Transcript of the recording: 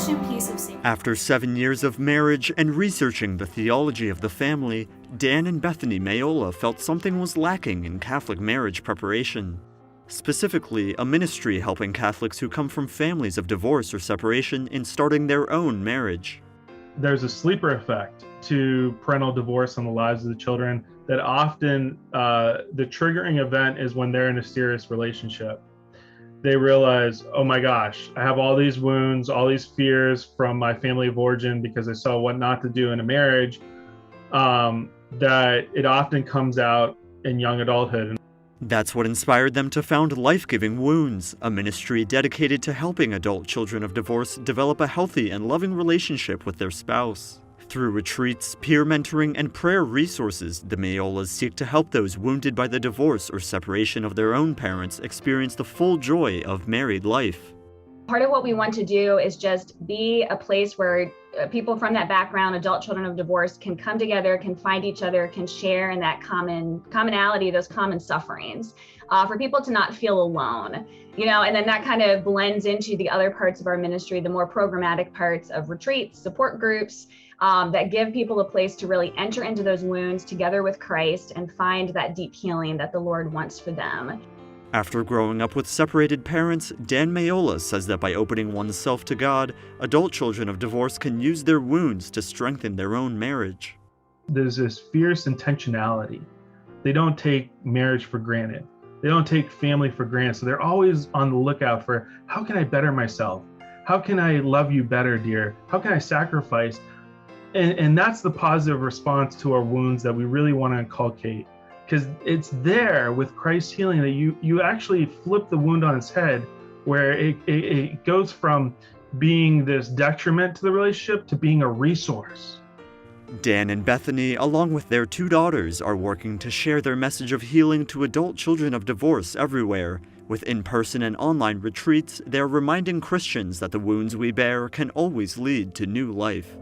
Christian piece of sacred. After 7 years of marriage and researching the theology of the family, Dan and Bethany Mayola felt something was lacking in Catholic marriage preparation. Specifically, a ministry helping Catholics who come from families of divorce or separation in starting their own marriage. There's a sleeper effect to parental divorce on the lives of the children that often the triggering event is when they're in a serious relationship. They realize, oh my gosh, I have all these wounds, all these fears from my family of origin because I saw what not to do in a marriage, that it often comes out in young adulthood. That's what inspired them to found Lifegiving Wounds, a ministry dedicated to helping adult children of divorce develop a healthy and loving relationship with their spouse. Through retreats, peer mentoring, and prayer resources, the Mayolas seek to help those wounded by the divorce or separation of their own parents experience the full joy of married life. Part of what we want to do is just be a place where people from that background, adult children of divorce, can come together, can find each other, can share in that commonality, those common sufferings, for people to not feel alone, and then that kind of blends into the other parts of our ministry, the more programmatic parts of retreats, support groups, that give people a place to really enter into those wounds together with Christ and find that deep healing that the Lord wants for them. After growing up with separated parents, Dan Mayola says that by opening oneself to God, adult children of divorce can use their wounds to strengthen their own marriage. There's this fierce intentionality. They don't take marriage for granted. They don't take family for granted. So they're always on the lookout for, how can I better myself? How can I love you better, dear? How can I sacrifice? And that's the positive response to our wounds that we really want to inculcate. Because it's there with Christ's healing that you actually flip the wound on its head, where it goes from being this detriment to the relationship to being a resource. Dan and Bethany, along with their 2 daughters, are working to share their message of healing to adult children of divorce everywhere. With in-person and online retreats, they're reminding Christians that the wounds we bear can always lead to new life.